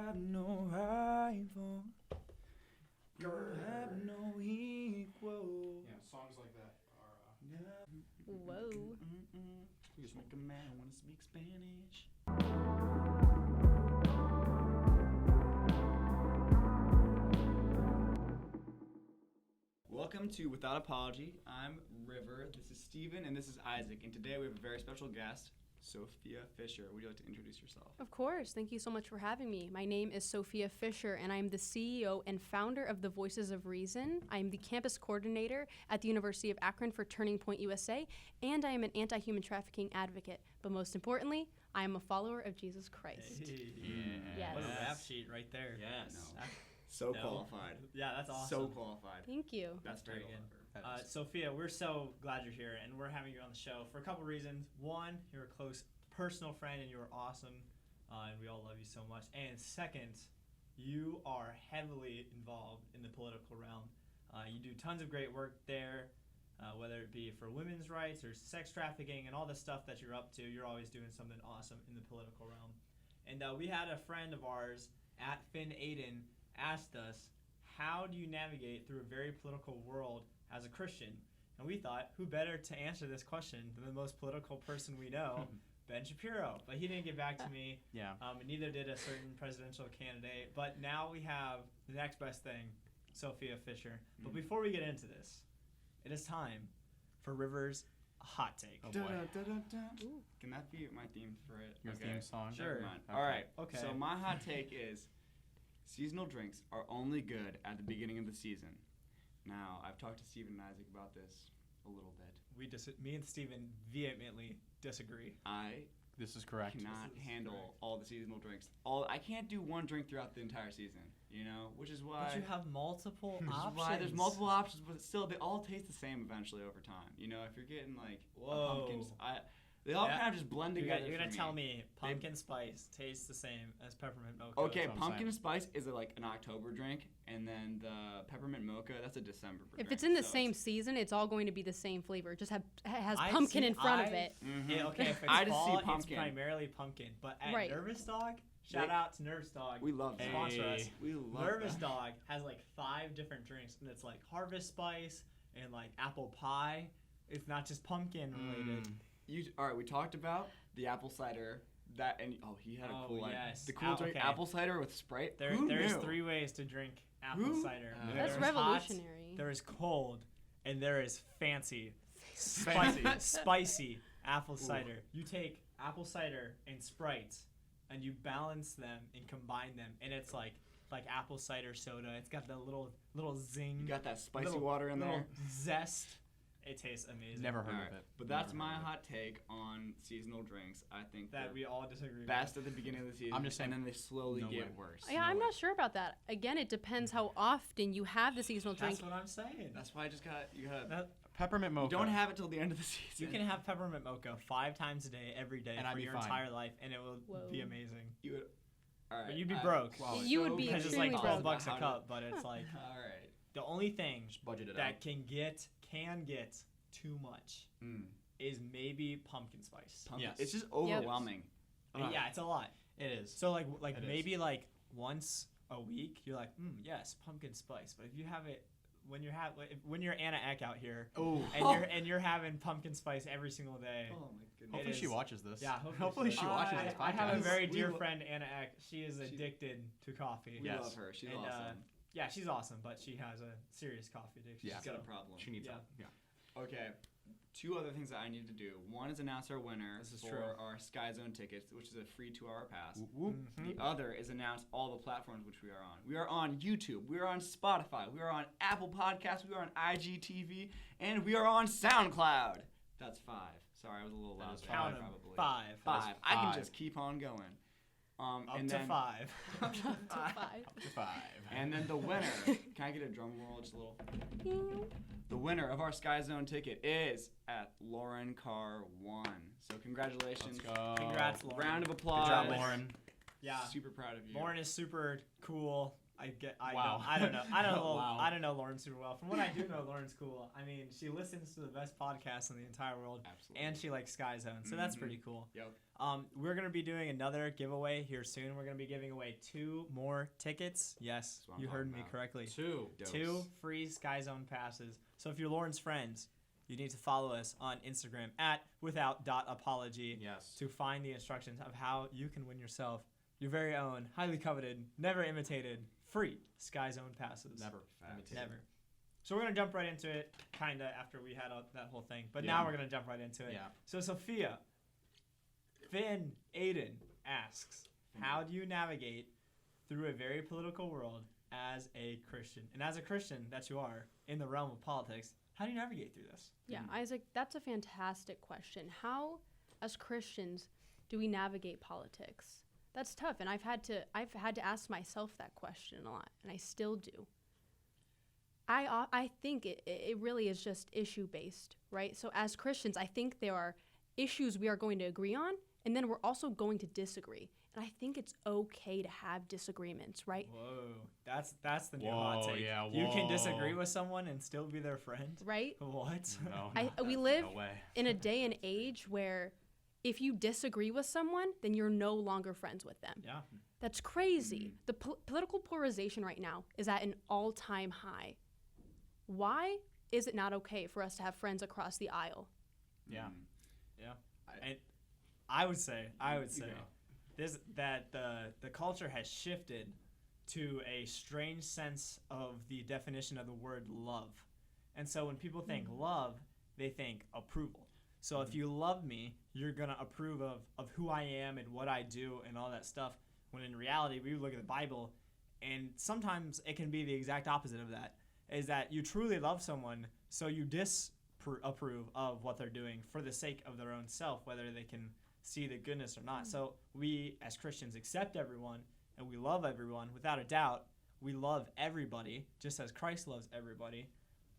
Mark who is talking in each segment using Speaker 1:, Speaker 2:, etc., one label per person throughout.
Speaker 1: have no rival. You have no equal.
Speaker 2: Yeah, songs like that are.
Speaker 3: Whoa.
Speaker 1: You just make a man want to speak Spanish. Welcome to Without Apology. I'm River, this is Steven, and this is Isaac. And today we have a very special guest, Sophia Fisher. Would you like to introduce yourself?
Speaker 3: Of course. Thank you so much for having me. My name is Sophia Fisher, and I'm the CEO and founder of the Voices of Reason. I'm the campus coordinator at the University of Akron for Turning Point USA, and I am an anti-human trafficking advocate. But most importantly, I am a follower of Jesus Christ.
Speaker 4: Hey.
Speaker 3: Yes.
Speaker 4: What a rap sheet right there.
Speaker 2: Yes.
Speaker 1: So qualified.
Speaker 4: Yeah, that's awesome.
Speaker 1: So qualified.
Speaker 3: Thank you.
Speaker 1: That's
Speaker 4: very
Speaker 1: very
Speaker 4: good. Sophia, we're so glad you're here, and we're having you on the show for a couple reasons. One, you're a close personal friend, and you're awesome, and we all love you so much. And second, you are heavily involved in the political realm. You do tons of great work there, whether it be for women's rights or sex trafficking and all the stuff that you're up to. You're always doing something awesome in the political realm. And we had a friend of ours at Finn Aiden asked us, how do you navigate through a very political world as a Christian? And we thought, who better to answer this question than the most political person we know, Ben Shapiro. But he didn't get back to me.
Speaker 2: Yeah.
Speaker 4: And neither did a certain presidential candidate. But now we have the next best thing, Sophia Fisher. But before we get into this, it is time for River's hot take.
Speaker 2: Oh boy.
Speaker 1: Can that be my theme for it?
Speaker 2: Your theme song?
Speaker 4: Sure.
Speaker 1: Never mind.
Speaker 2: Okay.
Speaker 1: All right.
Speaker 4: Okay.
Speaker 1: So my hot take is seasonal drinks are only good at the beginning of the season. Now, I've talked to Steven and Isaac about this a little bit.
Speaker 4: Me and Steven vehemently disagree.
Speaker 2: This is correct.
Speaker 1: Cannot handle
Speaker 4: correct.
Speaker 1: all the seasonal drinks. I can't do one drink throughout the entire season, which is why.
Speaker 4: But you have multiple
Speaker 1: Which is
Speaker 4: options.
Speaker 1: why there's multiple options, but still, they all taste the same eventually over time. If you're getting like a pumpkin, they all kind of just blend together.
Speaker 4: You're gonna
Speaker 1: for
Speaker 4: tell
Speaker 1: me.
Speaker 4: me pumpkin spice tastes the same as peppermint mocha.
Speaker 1: Okay,
Speaker 2: That's what I'm
Speaker 1: pumpkin
Speaker 2: saying.
Speaker 1: spice is like an October drink, and then the peppermint mocha, that's a December drink.
Speaker 3: If it's in the
Speaker 1: so
Speaker 3: same season, it's all going to be the same flavor. It just has
Speaker 4: I
Speaker 3: pumpkin
Speaker 4: see-
Speaker 3: in front of
Speaker 4: I-
Speaker 3: it.
Speaker 4: Yeah, okay, if it's
Speaker 1: I just see
Speaker 4: fall, it's
Speaker 1: pumpkin.
Speaker 4: primarily pumpkin. But at
Speaker 3: Right.
Speaker 4: Nervous Dog, shout out to Nervous Dog.
Speaker 1: We love that.
Speaker 4: Sponsor us.
Speaker 1: We love
Speaker 4: Nervous
Speaker 1: that.
Speaker 4: Dog has like 5 different drinks, and it's like harvest spice and like apple pie. It's not just pumpkin related.
Speaker 1: All right, we talked about the apple cider. He had a
Speaker 4: Oh,
Speaker 1: cool idea.
Speaker 4: yes.
Speaker 1: The cool drink,
Speaker 4: Okay.
Speaker 1: apple cider with Sprite.
Speaker 4: There's
Speaker 1: knew?
Speaker 4: 3 ways to drink apple
Speaker 1: Who?
Speaker 4: cider.
Speaker 3: That's
Speaker 4: There's
Speaker 3: revolutionary.
Speaker 4: Hot, there is cold, and there is fancy. Spicy apple cider. You take apple cider and Sprite, and you balance them and combine them, and it's like apple cider soda. It's got the little zing.
Speaker 1: You got that spicy
Speaker 4: little-
Speaker 1: water in
Speaker 4: little
Speaker 1: there.
Speaker 4: Zest. It tastes amazing.
Speaker 2: Never heard
Speaker 1: Alright,
Speaker 2: of it.
Speaker 1: But that's
Speaker 2: Never
Speaker 1: my
Speaker 2: heard of it.
Speaker 1: hot take on seasonal drinks. I think
Speaker 4: That
Speaker 1: they're
Speaker 4: we all disagree.
Speaker 1: best at the beginning of the season.
Speaker 2: I'm just saying,
Speaker 1: and then they slowly
Speaker 2: no
Speaker 1: get
Speaker 2: way.
Speaker 1: worse.
Speaker 3: Yeah, I'm not sure about that. Again, it depends how often you have the seasonal drink.
Speaker 4: That's what I'm saying.
Speaker 1: That's why I just you gotta.
Speaker 2: Peppermint mocha.
Speaker 1: You don't have it till the end of the season.
Speaker 4: You can have peppermint mocha 5 times a day, every day,
Speaker 2: And I'd
Speaker 4: for
Speaker 2: be
Speaker 4: your
Speaker 2: fine.
Speaker 4: entire life, and it will
Speaker 3: Whoa.
Speaker 4: be amazing.
Speaker 1: You would. All right.
Speaker 4: But you'd be
Speaker 1: I-
Speaker 4: broke.
Speaker 1: wow,
Speaker 3: You would
Speaker 1: so
Speaker 3: be
Speaker 1: bad.
Speaker 4: Because it's like
Speaker 3: extremely broke.
Speaker 4: 12 bucks a
Speaker 1: How
Speaker 4: cup, but it's like
Speaker 1: All right.
Speaker 4: the only thing
Speaker 2: Just budget it
Speaker 4: that
Speaker 2: out.
Speaker 4: can get too much is maybe pumpkin spice.
Speaker 2: Yes.
Speaker 1: It's just overwhelming.
Speaker 4: Yeah, it's a lot.
Speaker 2: It is.
Speaker 4: So like
Speaker 2: It is.
Speaker 4: maybe like once a week, you're like, yes, pumpkin spice. But if you have it when you're Anna Eck out here,
Speaker 2: Oh.
Speaker 4: and you're having pumpkin spice every single day.
Speaker 1: Oh my goodness.
Speaker 2: Hopefully
Speaker 4: It
Speaker 2: she
Speaker 4: is-
Speaker 2: watches this.
Speaker 4: Yeah,
Speaker 2: Hopefully she watches this
Speaker 4: I have a
Speaker 2: podcast.
Speaker 4: very
Speaker 1: We
Speaker 4: dear
Speaker 1: lo-
Speaker 4: friend, Anna Eck. She is addicted to coffee.
Speaker 1: We
Speaker 2: Yes.
Speaker 1: love her. She's
Speaker 4: And,
Speaker 1: awesome.
Speaker 4: Yeah, she's awesome, but she has a serious coffee addiction.
Speaker 2: Yeah.
Speaker 1: She's got a problem.
Speaker 2: She needs
Speaker 4: Yeah.
Speaker 2: help. Yeah.
Speaker 1: Okay. 2 other things that I need to do. One is announce our winner
Speaker 4: This is
Speaker 1: for
Speaker 4: true.
Speaker 1: our Sky Zone tickets, which is a free 2-hour pass.
Speaker 2: Whoop, whoop.
Speaker 4: Mhm.
Speaker 1: The other is announce all the platforms which we are on. We are on YouTube. We are on Spotify. We are on Apple Podcasts. We are on IGTV. And we are on SoundCloud. That's 5. Sorry, I was a little
Speaker 2: That
Speaker 1: loud
Speaker 2: is
Speaker 1: there,
Speaker 4: Count 'em.
Speaker 1: probably.
Speaker 4: 5.
Speaker 1: 5. I can
Speaker 2: 5.
Speaker 1: just keep on going.
Speaker 4: Up
Speaker 1: and
Speaker 4: to
Speaker 1: then,
Speaker 4: 5.
Speaker 3: Up to 5.
Speaker 2: Up to 5.
Speaker 1: And then the winner. Can I get a drum roll? Just a little. The winner of our Sky Zone ticket is at Lauren Carr 1. So congratulations.
Speaker 2: Let's go.
Speaker 4: Congrats, Lauren.
Speaker 1: Round of
Speaker 2: Good
Speaker 1: applause.
Speaker 2: job, Lauren.
Speaker 4: Yeah.
Speaker 1: Super proud of you.
Speaker 4: Lauren is super cool.
Speaker 2: Wow.
Speaker 4: I don't know.
Speaker 2: Wow.
Speaker 4: I don't know Lauren super well. From what I do know, Lauren's cool. I mean, she listens to the best podcast in the entire world,
Speaker 1: Absolutely.
Speaker 4: and she likes Sky Zone, so that's pretty cool.
Speaker 1: Yep.
Speaker 4: We're gonna be doing another giveaway here soon. We're gonna be giving away 2 more tickets. Yes,
Speaker 1: That's what I'm
Speaker 4: you heard
Speaker 1: talking
Speaker 4: me
Speaker 1: about.
Speaker 4: correctly.
Speaker 2: 2.
Speaker 4: 2 free Sky Zone passes. So if you're Lauren's friends, you need to follow us on Instagram at without.apology
Speaker 2: Yes.
Speaker 4: to find the instructions of how you can win yourself your very own, highly coveted, never imitated, free Sky Zone passes.
Speaker 2: Never.
Speaker 1: Facts.
Speaker 2: imitated.
Speaker 4: Never. So we're going to jump right into it, kind of after we had that whole thing. But
Speaker 1: Yeah.
Speaker 4: now we're going to jump right into it.
Speaker 2: Yeah.
Speaker 4: So Sophia, Finn Aiden asks, how do you navigate through a very political world as a Christian? And as a Christian that you are in the realm of politics, how do you navigate through this?
Speaker 3: Yeah, Isaac, that's a fantastic question. How, as Christians, do we navigate politics? That's tough, and I've had to ask myself that question a lot, and I still do. I think it really is just issue based, right? So as Christians, I think there are issues we are going to agree on, and then we're also going to disagree. And I think it's okay to have disagreements, right?
Speaker 4: Whoa, that's the new hot take.
Speaker 2: Yeah,
Speaker 4: You can disagree
Speaker 2: whoa.
Speaker 4: with someone and still be their friend.
Speaker 3: Right?
Speaker 4: What?
Speaker 2: No.
Speaker 3: We live
Speaker 2: No way.
Speaker 3: in a day and age where if you disagree with someone, then you're no longer friends with them.
Speaker 4: Yeah.
Speaker 3: That's crazy. The political polarization right now is at an all-time high. Why is it not okay for us to have friends across the aisle?
Speaker 4: Yeah.
Speaker 1: Mm.
Speaker 4: Yeah. And I would say
Speaker 1: go.
Speaker 4: that the culture has shifted to a strange sense of the definition of the word love. And so when people think love, they think approval. So if you love me, you're going to approve of who I am and what I do and all that stuff. When in reality, we look at the Bible, and sometimes it can be the exact opposite of that, is that you truly love someone, so you disapprove of what they're doing for the sake of their own self, whether they can see the goodness or not. So we, as Christians, accept everyone, and we love everyone. Without a doubt, we love everybody, just as Christ loves everybody.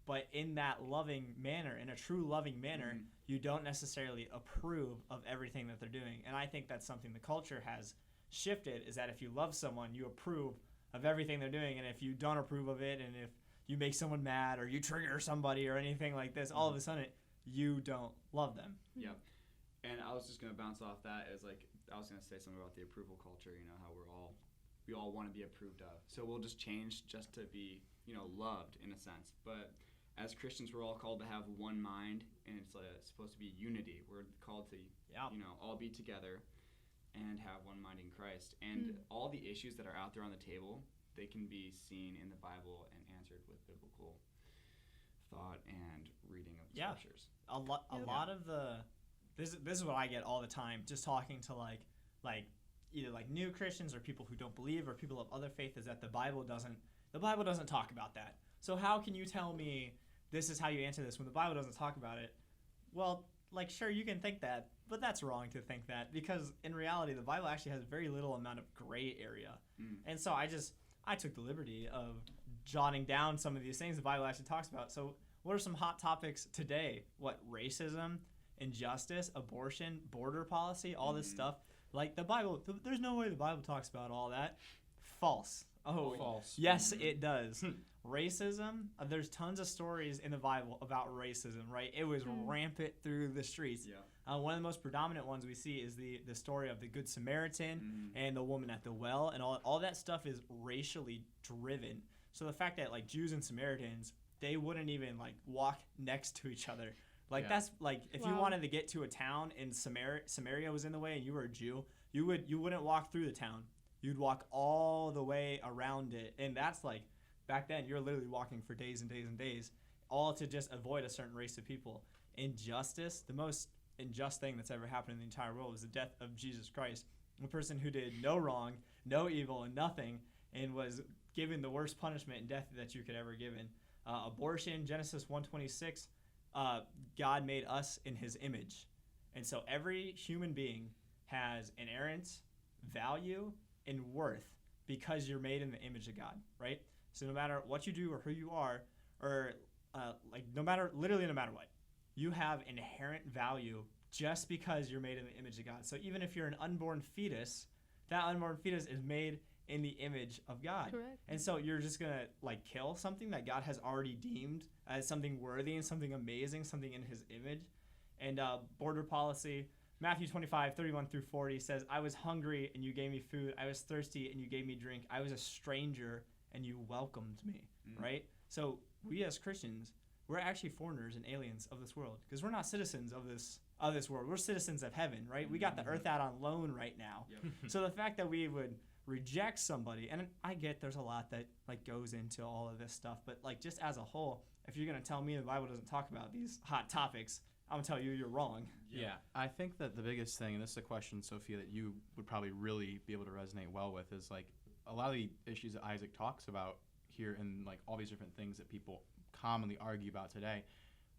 Speaker 4: But in that loving manner, in a true loving manner, you don't necessarily approve of everything that they're doing. And I think that's something the culture has shifted, is that if you love someone, you approve of everything they're doing. And if you don't approve of it, and if you make someone mad or you trigger somebody or anything like this, all of a sudden you don't love them.
Speaker 1: Yep. And I was just gonna bounce off that as like I was gonna say something about the approval culture. You know how we all want to be approved of. So we'll just change just to be loved in a sense. But as Christians, we're all called to have one mind, and it's supposed to be unity. We're called to all be together and have one mind in Christ. And all the issues that are out there on the table, they can be seen in the Bible and answered with biblical thought and reading of the scriptures.
Speaker 4: A lot of the this is what I get all the time, just talking to like either like new Christians or people who don't believe or people of other faith, is that the Bible doesn't talk about that. So how can you tell me this is how you answer this when the Bible doesn't talk about it? Well, like, sure, you can think that, but that's wrong to think that, because in reality the Bible actually has very little amount of gray area. And so I took the liberty of jotting down some of these things the Bible actually talks about. So what are some hot topics today? Racism, injustice, abortion, border policy, all this stuff. Like the Bible, there's no way the Bible talks about all that. False. Oh,
Speaker 2: false.
Speaker 4: Yes, it does. Racism, there's tons of stories in the Bible about racism, right? It was rampant through the streets.
Speaker 1: Yeah.
Speaker 4: One of the most predominant ones we see is the story of the Good Samaritan and the woman at the well, and all that stuff is racially driven. So the fact that like Jews and Samaritans, they wouldn't even like walk next to each other. Like that's like if you wanted to get to a town and Samaria was in the way and you were a Jew, you wouldn't walk through the town. You'd walk all the way around it. And that's like back then you're literally walking for days and days and days, all to just avoid a certain race of people. Injustice, the most unjust thing that's ever happened in the entire world was the death of Jesus Christ, a person who did no wrong, no evil, and nothing, and was given the worst punishment and death that you could ever given. Abortion, Genesis 1:26, God made us in his image. And so every human being has inerrant value and worth because you're made in the image of God, right? So no matter what you do or who you are, or no matter what, you have inherent value just because you're made in the image of God. So even if you're an unborn fetus, that unborn fetus is made in the image of God.
Speaker 3: Correct.
Speaker 4: And so you're just going to like kill something that God has already deemed as something worthy and something amazing, something in his image. And border policy, Matthew 25:31-40 says, I was hungry and you gave me food. I was thirsty and you gave me drink. I was a stranger and you welcomed me, right? So we as Christians, we're actually foreigners and aliens of this world because we're not citizens of this world. We're citizens of heaven, right? We got the earth out on loan right now.
Speaker 1: Yep.
Speaker 4: So the fact that we would reject somebody, and I get there's a lot that like goes into all of this stuff, but like just as a whole, if you're going to tell me the Bible doesn't talk about these hot topics, I'm going to tell you you're wrong.
Speaker 2: Yeah, I think that the biggest thing, and this is a question, Sophia, that you would probably really be able to resonate well with, is like a lot of the issues that Isaac talks about here and like all these different things that people commonly argue about today,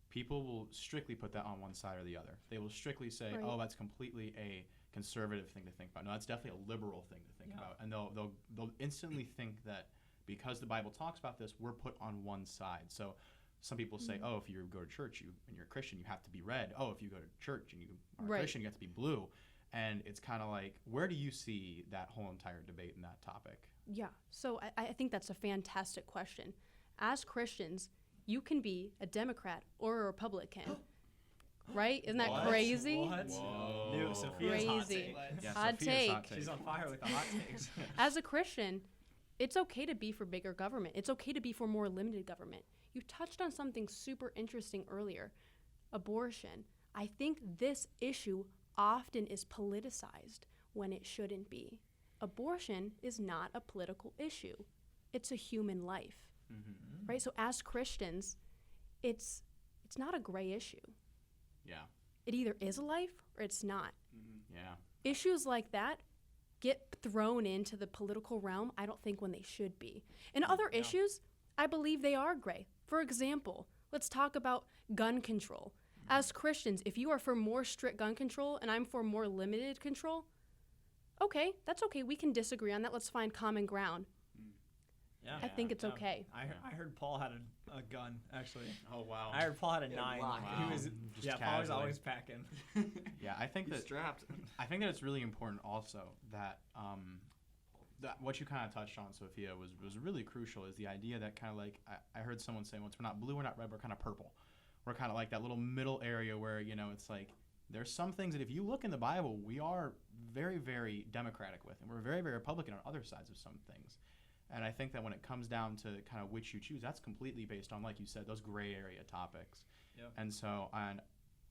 Speaker 2: people will strictly put that on one side or the other. They will strictly say,
Speaker 3: Right.
Speaker 2: oh, that's completely a conservative thing to think about. No, that's definitely a liberal thing to think about. And they'll instantly think that because the Bible talks about this, we're put on one side. So some people say, oh, if you go to church and you're a Christian, you have to be red. Oh, if you go to church and you are a
Speaker 3: Right.
Speaker 2: Christian, you have to be blue. And it's kind of like, where do you see that whole entire debate in that topic?
Speaker 3: Yeah. So I think that's a fantastic question. As Christians, you can be a Democrat or a Republican. Right? Isn't that
Speaker 4: What?
Speaker 3: crazy?
Speaker 4: What?
Speaker 2: Whoa.
Speaker 4: New Sophia's hot
Speaker 3: Crazy.
Speaker 4: take.
Speaker 2: Yeah,
Speaker 3: Hot
Speaker 2: Sophia's hot
Speaker 3: take.
Speaker 4: She's on fire with the hot takes.
Speaker 3: As a Christian, it's okay to be for bigger government. It's okay to be for more limited government. You touched on something super interesting earlier, abortion. I think this issue often is politicized when it shouldn't be. Abortion is not a political issue. It's a human life, right? So as Christians, it's not a gray issue.
Speaker 2: Yeah.
Speaker 3: It either is a life or it's not.
Speaker 2: Yeah.
Speaker 3: Issues like that get thrown into the political realm, I don't think, when they should be. And other issues, I believe they are gray. For example, let's talk about gun control. As Christians, if you are for more strict gun control and I'm for more limited control, okay, that's okay. We can disagree on that. Let's find common ground.
Speaker 4: Yeah.
Speaker 3: I think it's
Speaker 4: Yeah.
Speaker 3: okay.
Speaker 4: I heard Paul had a gun, actually.
Speaker 2: Oh, wow.
Speaker 4: I heard Paul had a
Speaker 1: Yeah,
Speaker 4: 9.
Speaker 1: wow.
Speaker 4: He was,
Speaker 2: Just
Speaker 4: yeah, Paul was
Speaker 2: casually.
Speaker 4: always packing.
Speaker 2: Yeah, I think
Speaker 1: He's
Speaker 2: that
Speaker 1: strapped.
Speaker 2: it's really important also that that what you kind of touched on, Sophia, was really crucial. Is the idea that kind of like I heard someone say once, we're not blue, we're not red, we're kind of purple. We're kind of like that little middle area where it's like there's some things that if you look in the Bible, we are very, very democratic with, and we're very, very Republican on other sides of some things. And I think that when it comes down to kind of which you choose, that's completely based on, like you said, those gray area topics.
Speaker 4: Yep.
Speaker 2: And so, and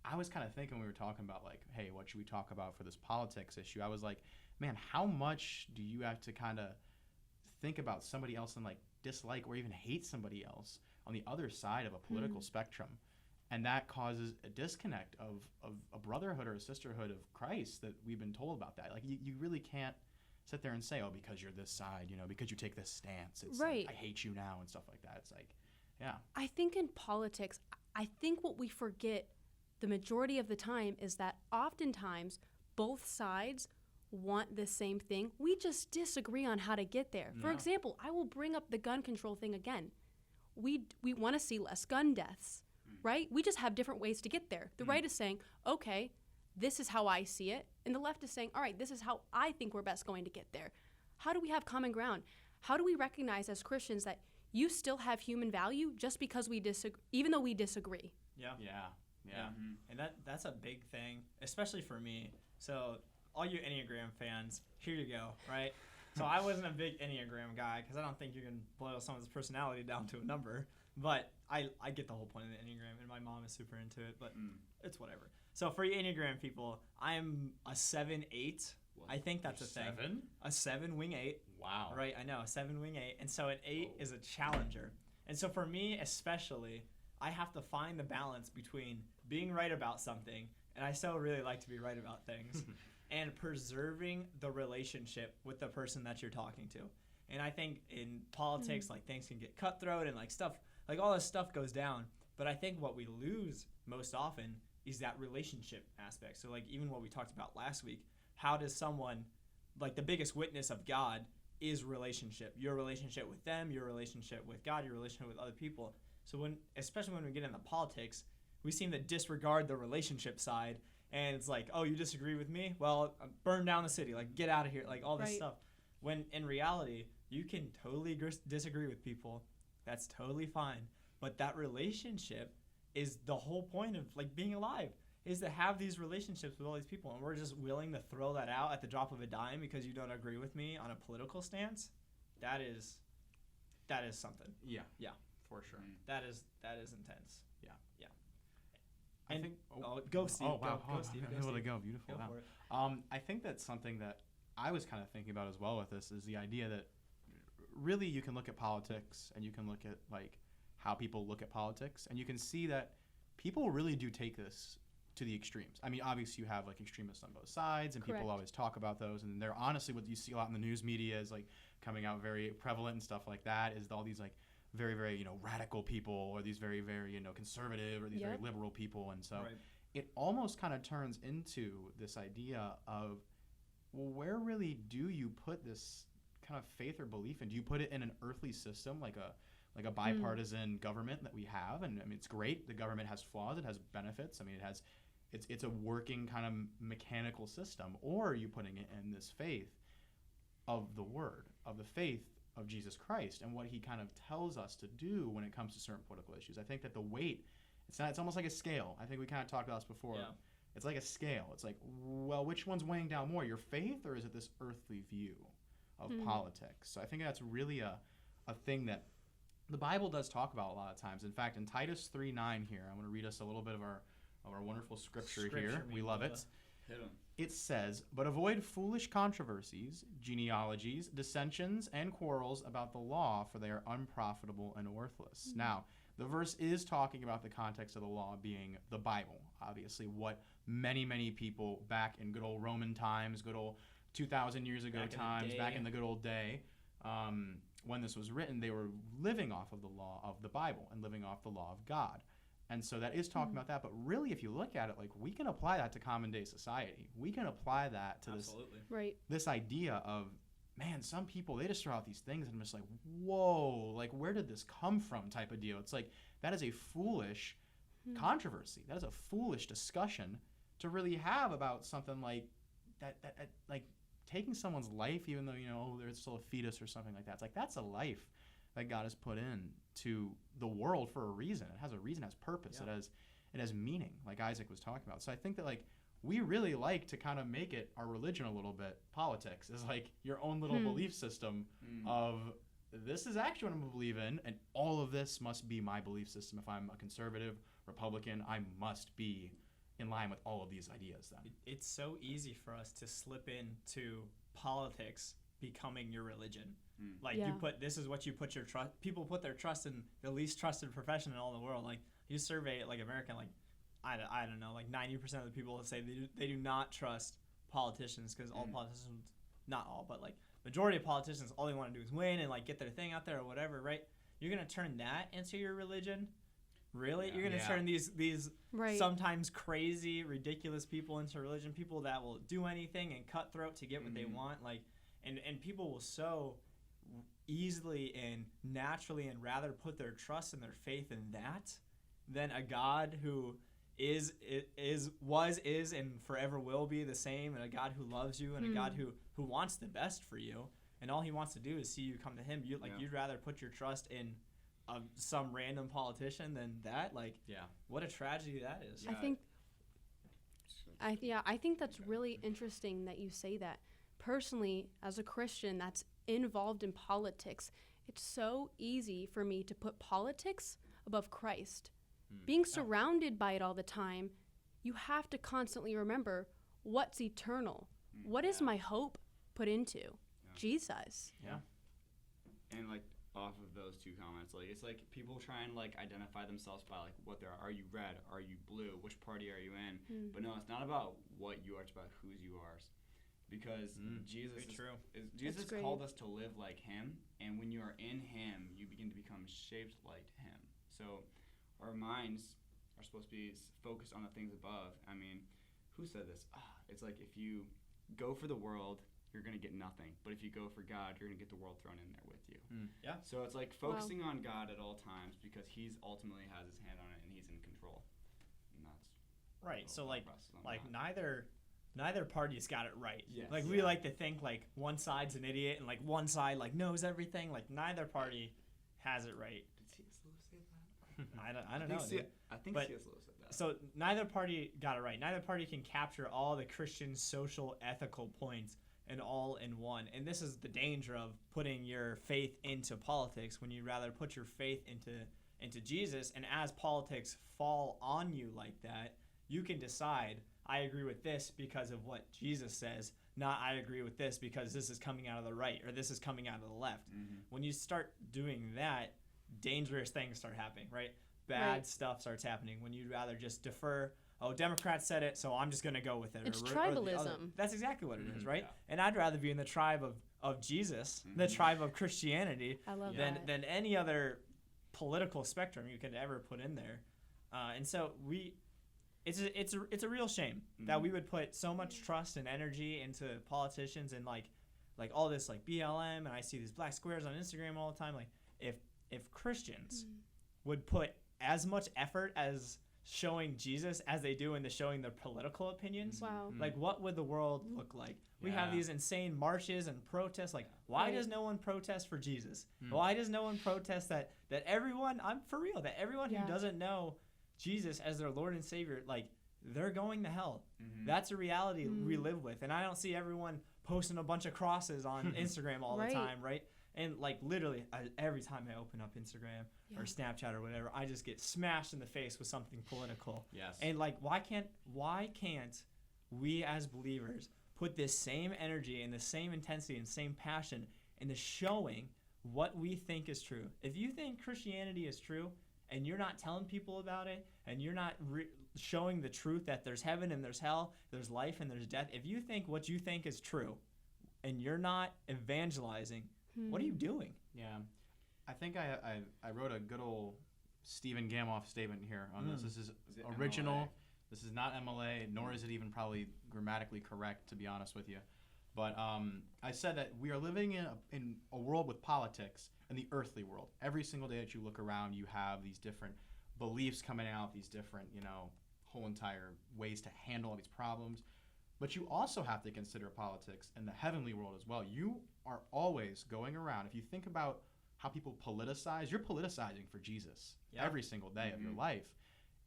Speaker 2: I was kind of thinking, we were talking about like, hey, what should we talk about for this politics issue? I was like, man, how much do you have to kind of think about somebody else and like dislike or even hate somebody else on the other side of a political spectrum? And that causes a disconnect of a brotherhood or a sisterhood of Christ that we've been told about that. Like you really can't sit there and say, oh, because you're this side, because you take this stance, it's
Speaker 3: Right.
Speaker 2: like, I hate you now and stuff like that. It's like, yeah.
Speaker 3: I think in politics, I think what we forget the majority of the time is that oftentimes both sides want the same thing. We just disagree on how to get there. For
Speaker 2: Yeah.
Speaker 3: example, I will bring up the gun control thing again. We want to see less gun deaths, right? We just have different ways to get there. The right is saying, okay, this is how I see it. And the left is saying, all right, this is how I think we're best going to get there. How do we have common ground? How do we recognize as Christians that you still have human value just because we disagree, even though we disagree?
Speaker 4: Yeah.
Speaker 2: Yeah.
Speaker 4: And that's a big thing, especially for me. So all you Enneagram fans, here you go, right? So I wasn't a big Enneagram guy because I don't think you can boil someone's personality down to a number. But I get the whole point of the Enneagram, and my mom is super into it, but it's whatever. So for you Enneagram people, I'm a 7-8. I think that's a thing.
Speaker 2: 7?
Speaker 4: A 7 wing 8.
Speaker 2: Wow.
Speaker 4: Right, I know, 7 wing 8. And so an 8 is a challenger. And so for me especially, I have to find the balance between being right about something, and I still really like to be right about things, and preserving the relationship with the person that you're talking to. And I think in politics, like things can get cutthroat and like stuff, like all this stuff goes down. But I think what we lose most often is that relationship aspect. So like even what we talked about last week, how does someone, like the biggest witness of God is relationship. Your relationship with them, your relationship with God, your relationship with other people. So especially when we get into politics, we seem to disregard the relationship side. And it's like, oh, you disagree with me? Well, burn down the city, like get out of here, like all this
Speaker 3: Right.
Speaker 4: stuff. when in reality, you can totally disagree with people. That's totally fine. But that relationship is the whole point of like being alive, is to have these relationships with all these people. And we're just willing to throw that out at the drop of a dime because you don't agree with me on a political stance. That is something.
Speaker 2: Yeah.
Speaker 4: Yeah.
Speaker 2: For sure.
Speaker 4: That is intense.
Speaker 2: Yeah.
Speaker 4: Yeah.
Speaker 2: I
Speaker 4: And
Speaker 2: think.
Speaker 4: go Steve.
Speaker 2: Oh wow!
Speaker 4: Go Steve.
Speaker 2: I'm able to go. Beautiful.
Speaker 4: Go
Speaker 2: Wow.
Speaker 4: for it.
Speaker 2: I think that's something that I was kind of thinking about as well with this is the idea that really you can look at politics and you can look at like how people look at politics and you can see that people really do take this to the extremes. I mean, obviously you have like extremists on both sides and
Speaker 3: Correct.
Speaker 2: people always talk about those, and they're honestly what you see a lot in the news media is like coming out very prevalent and stuff like that is all these like very, very, radical people or these very, very, conservative or these very
Speaker 3: Yep.
Speaker 2: liberal people. And so
Speaker 4: Right.
Speaker 2: it almost kind of turns into this idea of, well, where really do you put this kind of faith or belief in? Do you put it in an earthly system like a bipartisan government that we have? And I mean, it's great. The government has flaws. It has benefits. I mean, it's a working kind of mechanical system. Or are you putting it in this faith of the Word, of the faith of Jesus Christ and what he kind of tells us to do when it comes to certain political issues? I think that the weight, it's almost like a scale. I think we kind of talked about this before.
Speaker 4: Yeah.
Speaker 2: It's like a scale. It's like, well, which one's weighing down more, your faith or is it this earthly view of politics? So I think that's really a thing that the Bible does talk about a lot of times. In fact, in Titus 3:9 here, I'm going to read us a little bit of our wonderful scripture here. We love it.
Speaker 1: Hit 'em.
Speaker 2: It says, "But avoid foolish controversies, genealogies, dissensions, and quarrels about the law, for they are unprofitable and worthless." Now, the verse is talking about the context of the law being the Bible. Obviously, what many, many people back in good old Roman times, good old 2,000 years ago back in the good old day, when this was written, they were living off of the law of the Bible and living off the law of God. And so that is talking about that. But really, if you look at it, like we can apply that to common day society. We can apply that to
Speaker 4: Absolutely.
Speaker 3: Right.
Speaker 2: this idea of, man, some people, they just throw out these things and I'm just like, whoa, like where did this come from type of deal. It's like that is a foolish controversy. That is a foolish discussion to really have about something like that like taking someone's life, even though, there's still a fetus or something like that. It's like that's a life that God has put in to the world for a reason. It has a reason, it has purpose,
Speaker 4: Yeah.
Speaker 2: it has meaning, like Isaac was talking about. So I think that like we really like to kind of make it our religion a little bit. Politics is like your own little belief system of this is actually what I'm going to believe in, and all of this must be my belief system. If I'm a conservative, Republican, I must be in line with all of these ideas then.
Speaker 4: It's so easy for us to slip into politics becoming your religion. Like
Speaker 3: Yeah.
Speaker 4: this is what you put your trust. People put their trust in the least trusted profession in all the world. Like you survey like American, like I don't know, like 90% of the people say they do not trust politicians because all politicians, not all, but like majority of politicians, all they want to do is win and like get their thing out there or whatever, right? You're gonna turn that into your religion. Really? You're going to turn these
Speaker 3: Right.
Speaker 4: sometimes crazy, ridiculous people into religion, people that will do anything and cutthroat to get what they want, like and people will so easily and naturally and rather put their trust and their faith in that than a God who is and forever will be the same, and a God who loves you and a God who wants the best for you, and all he wants to do is see you come to him. You'd rather put your trust in some random politician than that. Like, what a tragedy that is.
Speaker 3: Yeah. I think that's really interesting that you say that. Personally, as a Christian that's involved in politics, it's so easy for me to put politics above Christ. Being surrounded by it all the time, you have to constantly remember what's eternal. What is my hope put into? Jesus.
Speaker 2: Yeah.
Speaker 1: And like off of those two comments, like it's like people try and like identify themselves by like what they are you red, are you blue, which party are you in? But no, it's not about what you are, it's about whose you are. Because Jesus called us to live like him, and when you are in him, you begin to become shaped like him. So our minds are supposed to be focused on the things above. I mean, who said this? It's like if you go for the world, you're going to get nothing. But if you go for God, you're going to get the world thrown in there with you.
Speaker 4: Yeah.
Speaker 1: So it's like focusing on God at all times because he's ultimately has his hand on it and he's in control. And that's
Speaker 4: right. So like
Speaker 1: that.
Speaker 4: neither neither party's got it right.
Speaker 1: Yes.
Speaker 4: Like we like to think like one side's an idiot and like one side like knows everything. Like neither party has it right.
Speaker 1: Did C.S. Lewis say that?
Speaker 4: I don't know. dude.
Speaker 1: I think
Speaker 4: But-
Speaker 1: C.S. Lewis said that.
Speaker 4: So neither party got it right. Neither party can capture all the Christian social ethical points and all in one. And this is the danger of putting your faith into politics when you'd rather put your faith into Jesus. And as politics fall on you like that, you can decide, I agree with this because of what Jesus says, not I agree with this because this is coming out of the right or this is coming out of the left.
Speaker 1: Mm-hmm.
Speaker 4: When you start doing that, dangerous things start happening, right? Bad
Speaker 3: Right.
Speaker 4: stuff starts happening when you'd rather just defer. Oh, Democrats said it, so I'm just going to go with it.
Speaker 3: It's
Speaker 4: or the
Speaker 3: tribalism.
Speaker 4: other. That's exactly what it is,
Speaker 2: Mhm.
Speaker 4: right?
Speaker 1: Yeah.
Speaker 4: And I'd rather be in the tribe of Jesus, the
Speaker 1: Mhm.
Speaker 4: tribe of Christianity,
Speaker 3: I love
Speaker 1: Yeah.
Speaker 3: that.
Speaker 4: than any other political spectrum you could ever put in there. And so it's a real shame that we would put so much trust and energy into politicians and like all this like BLM, and I see these black squares on Instagram all the time. Like if Christians would put as much effort as showing Jesus as they do into showing their political opinions,
Speaker 3: Wow.
Speaker 4: like what would the world look like? We have
Speaker 1: Yeah.
Speaker 4: these insane marches and protests. Like, why
Speaker 3: Right.
Speaker 4: does no one protest for Jesus?
Speaker 2: Mm.
Speaker 4: Why does no one protest that everyone? I'm for real. That everyone
Speaker 3: Yeah.
Speaker 4: who doesn't know Jesus as their Lord and Savior, like they're going to hell.
Speaker 1: Mm-hmm.
Speaker 4: That's a reality we
Speaker 3: Mm.
Speaker 4: live with, and I don't see everyone posting a bunch of crosses on Instagram all
Speaker 3: Right.
Speaker 4: the time, right? And like literally, every time I open up Instagram
Speaker 3: Yeah.
Speaker 4: or Snapchat or whatever, I just get smashed in the face with something political.
Speaker 2: Yes.
Speaker 4: And like, why can't we as believers put this same energy and the same intensity and same passion into showing what we think is true? If you think Christianity is true and you're not telling people about it and you're not showing the truth that there's heaven and there's hell, there's life and there's death, if you think what you think is true and you're not evangelizing, what are you doing?
Speaker 2: Yeah, I think I wrote a good old Stephen Gamauf statement here on this. This is
Speaker 1: it
Speaker 2: original.
Speaker 1: MLA?
Speaker 2: This is not MLA, nor is it even probably grammatically correct, to be honest with you. But I said that we are living in a world with politics, in the earthly world. Every single day that you look around, you have these different beliefs coming out, these different, whole entire ways to handle all these problems. But you also have to consider politics in the heavenly world as well. You are always going around. If you think about how people politicize, you're politicizing for Jesus every single day of your life.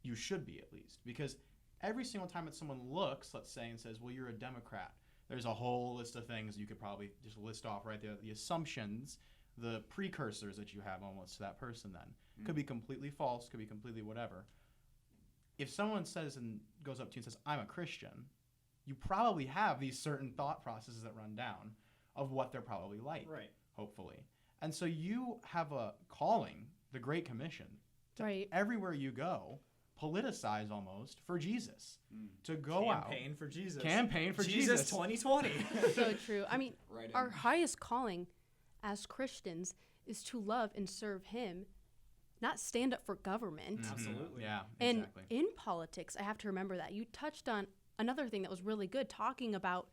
Speaker 2: You should be, at least. Because every single time that someone looks, let's say, and says, well, you're a Democrat, there's a whole list of things you could probably just list off right there. The assumptions, the precursors that you have almost to that person then. Could be completely false, could be completely whatever. If someone says and goes up to you and says, I'm a Christian, you probably have these certain thought processes that run down of what they're probably like,
Speaker 4: Right.
Speaker 2: hopefully. And so you have a calling, the Great Commission, to
Speaker 3: Right.
Speaker 2: everywhere you go, politicize almost for Jesus. To go
Speaker 4: Campaign for Jesus.
Speaker 2: Campaign for
Speaker 4: Jesus
Speaker 2: Jesus.
Speaker 4: 2020.
Speaker 3: So true. I mean,
Speaker 1: Right.
Speaker 3: our highest calling as Christians is to love and serve Him, not stand up for government.
Speaker 2: Mhm.
Speaker 4: Absolutely.
Speaker 2: Yeah,
Speaker 3: And
Speaker 2: exactly.
Speaker 3: in politics, I have to remember that. You touched on another thing that was really good, talking about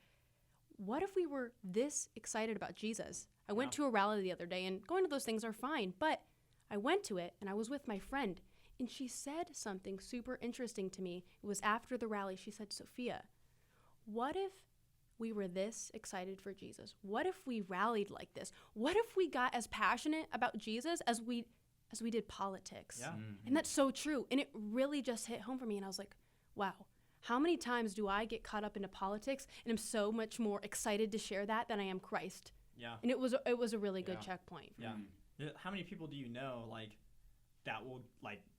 Speaker 3: what if we were this excited about Jesus? I went to a rally the other day, and going to those things are fine, but I went to it, and I was with my friend, and she said something super interesting to me. It was after the rally. She said, Sophia, what if we were this excited for Jesus? What if we rallied like this? What if we got as passionate about Jesus as we did politics?
Speaker 4: Yeah.
Speaker 3: And that's so true. And it really just hit home for me. And I was like, wow, how many times do I get caught up into politics and I'm so much more excited to share that than I am Christ?
Speaker 4: Yeah.
Speaker 3: And it was a really good
Speaker 2: Yeah.
Speaker 3: checkpoint.
Speaker 4: Yeah. How many people do you know that will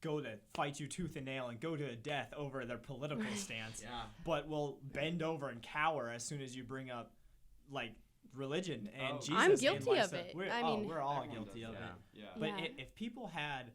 Speaker 4: go to fight you tooth and nail and go to death over their political stance,
Speaker 1: Yeah.
Speaker 4: but will bend over and cower as soon as you bring up religion and
Speaker 1: Oh.
Speaker 4: Jesus?
Speaker 3: I'm
Speaker 4: and
Speaker 3: guilty
Speaker 4: life
Speaker 3: of
Speaker 4: stuff?
Speaker 3: it.
Speaker 4: We're,
Speaker 3: I mean-
Speaker 4: we're all
Speaker 1: Everyone
Speaker 4: guilty
Speaker 1: does
Speaker 4: of
Speaker 1: that.
Speaker 4: it.
Speaker 1: Yeah.
Speaker 4: But
Speaker 3: Yeah.
Speaker 4: if people had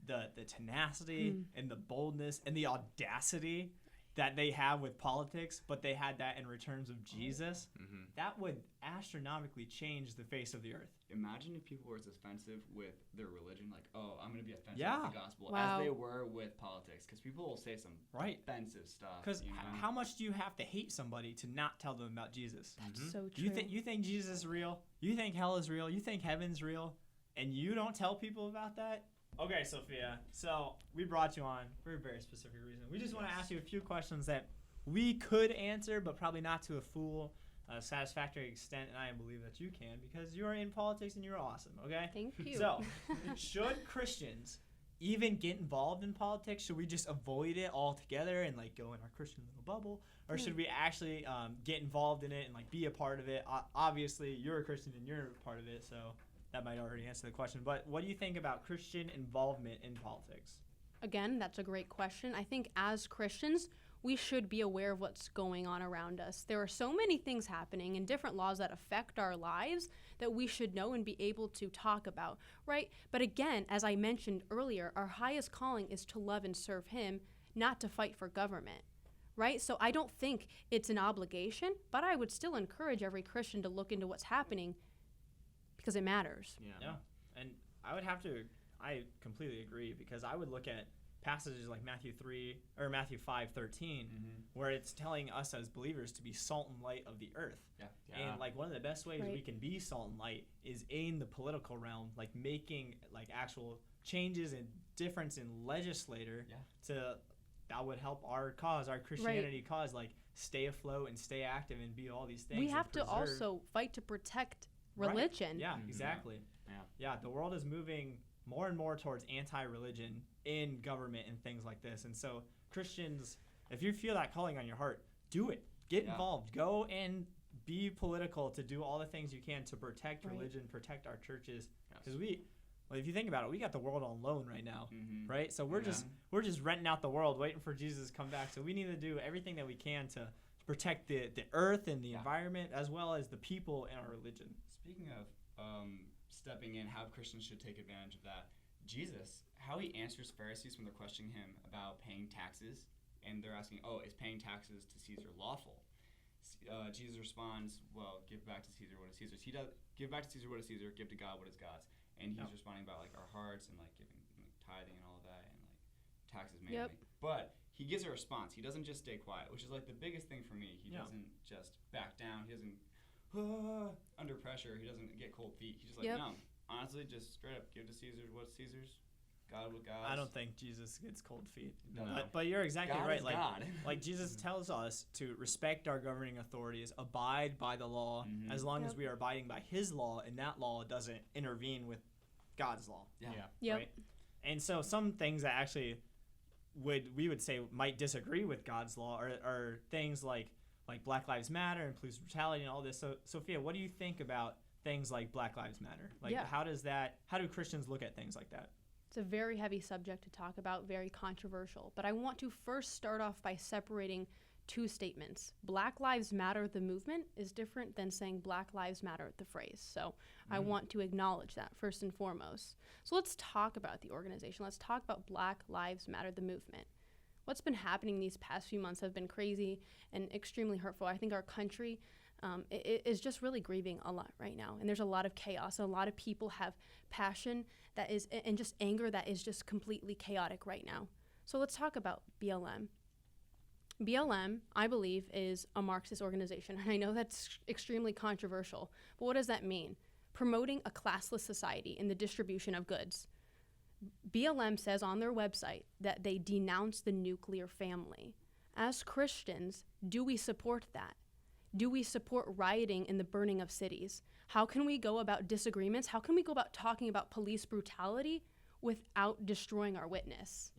Speaker 4: the tenacity and the boldness and the audacity that they have with politics, but they had that in returns of Jesus, that would astronomically change the face of the earth.
Speaker 1: Imagine if people were as offensive with their religion, like, oh, I'm going to be offensive
Speaker 4: Yeah.
Speaker 1: with the gospel,
Speaker 3: Wow.
Speaker 1: as they were with politics. Because people will say some
Speaker 4: Right.
Speaker 1: offensive stuff.
Speaker 4: Because
Speaker 1: you know?
Speaker 4: how much do you have to hate somebody to not tell them about Jesus?
Speaker 3: That's so true.
Speaker 4: You think Jesus is real? You think hell is real? You think heaven's real? And you don't tell people about that? Okay, Sophia. So we brought you on for a very specific reason. We just want to ask you a few questions that we could answer, but probably not to a full satisfactory extent, and I believe that you can because you're in politics and you're awesome, okay?
Speaker 3: Thank you.
Speaker 4: So, should Christians even get involved in politics? Should we just avoid it altogether and like go in our Christian little bubble? Or should we actually get involved in it and like be a part of it? Obviously, you're a Christian and you're a part of it, so that might already answer the question. But what do you think about Christian involvement in politics?
Speaker 3: Again, that's a great question. I think as Christians, we should be aware of what's going on around us. There are so many things happening and different laws that affect our lives that we should know and be able to talk about, right? But again, as I mentioned earlier, our highest calling is to love and serve Him, not to fight for government, right? So I don't think it's an obligation, but I would still encourage every Christian to look into what's happening because it matters.
Speaker 4: Yeah. And I completely agree because I would look at passages like Matthew 5:13, where it's telling us as believers to be salt and light of the earth. And like one of the best ways we can be salt and light is in the political realm, like making like actual changes and difference in legislator that would help our cause, our Christianity cause, like stay afloat and stay active and be all these things.
Speaker 3: We have to also fight to protect religion.
Speaker 4: Yeah, exactly. Yeah, the world is moving more and more towards anti-religion in government and things like this. And so Christians, if you feel that calling on your heart, do it. Get involved. Go and be political to do all the things you can to protect religion, protect our churches. Because if you think about it, we got the world on loan right now, right? So we're just renting out the world, waiting for Jesus to come back. So we need to do everything that we can to protect the earth and the environment as well as the people and our religion.
Speaker 1: Speaking of stepping in, how Christians should take advantage of that, Jesus, how he answers Pharisees when they're questioning him about paying taxes, and they're asking, is paying taxes to Caesar lawful? Jesus responds, well, give back to Caesar what is Caesar's. He does give back to Caesar what is Caesar, give to God what is God's. And he's responding about like our hearts and like giving tithing and all of that and like taxes mainly. But he gives a response. He doesn't just stay quiet, which is like the biggest thing for me. He doesn't just back down. He doesn't under pressure. He doesn't get cold feet. He's just like, no, honestly, just straight up give to Caesar what's Caesar's, God what God's.
Speaker 4: I don't think Jesus gets cold feet.
Speaker 1: No.
Speaker 4: But you're exactly
Speaker 1: God
Speaker 4: right.
Speaker 1: Is
Speaker 4: like
Speaker 1: God.
Speaker 4: like Jesus tells us to respect our governing authorities, abide by the law, as long as we are abiding by His law, and that law doesn't intervene with God's law. Right? And so some things that actually we would say might disagree with God's law are things like Black Lives Matter and police brutality and all this. So Sophia, what do you think about things like Black Lives Matter? Like how do Christians look at things like that?
Speaker 3: It's a very heavy subject to talk about, very controversial. But I want to first start off by separating two statements. Black Lives Matter, the movement, is different than saying Black Lives Matter, the phrase. So I want to acknowledge that first and foremost. So let's talk about the organization. Let's talk about Black Lives Matter, the movement. What's been happening these past few months have been crazy and extremely hurtful. I think our country is just really grieving a lot right now. And there's a lot of chaos. A lot of people have passion that is, and just anger that is just completely chaotic right now. So let's talk about BLM. BLM, I believe, is a Marxist organization. And I know that's extremely controversial. But what does that mean? Promoting a classless society in the distribution of goods. BLM says on their website that they denounce the nuclear family. As Christians, do we support that? Do we support rioting and the burning of cities? How can we go about disagreements? How can we go about talking about police brutality without destroying our witness?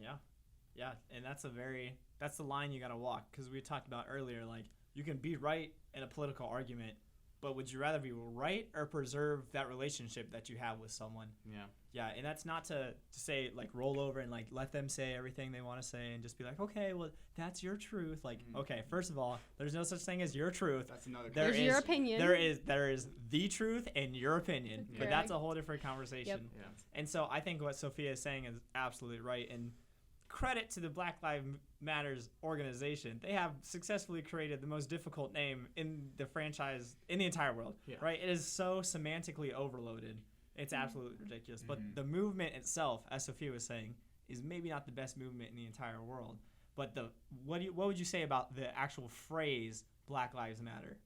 Speaker 4: Yeah, and that's the line you got to walk, because we talked about earlier, like you can be right in a political argument, but would you rather be right or preserve that relationship that you have with someone? Yeah, and that's not to say like roll over and like let them say everything they want to say and just be like, okay, well that's your truth. Like, okay, first of all, there's no such thing as your truth.
Speaker 1: That's another.
Speaker 3: There's your opinion.
Speaker 4: There is the truth and your opinion, but that's a whole different conversation. And so I think what Sophia is saying is absolutely right. And credit to the Black Lives Matters organization. They have successfully created the most difficult name in the franchise in the entire world. Right? It is so semantically overloaded. It's absolutely ridiculous. But the movement itself, as Sophia was saying, is maybe not the best movement in the entire world. But what would you say about the actual phrase Black Lives Matter?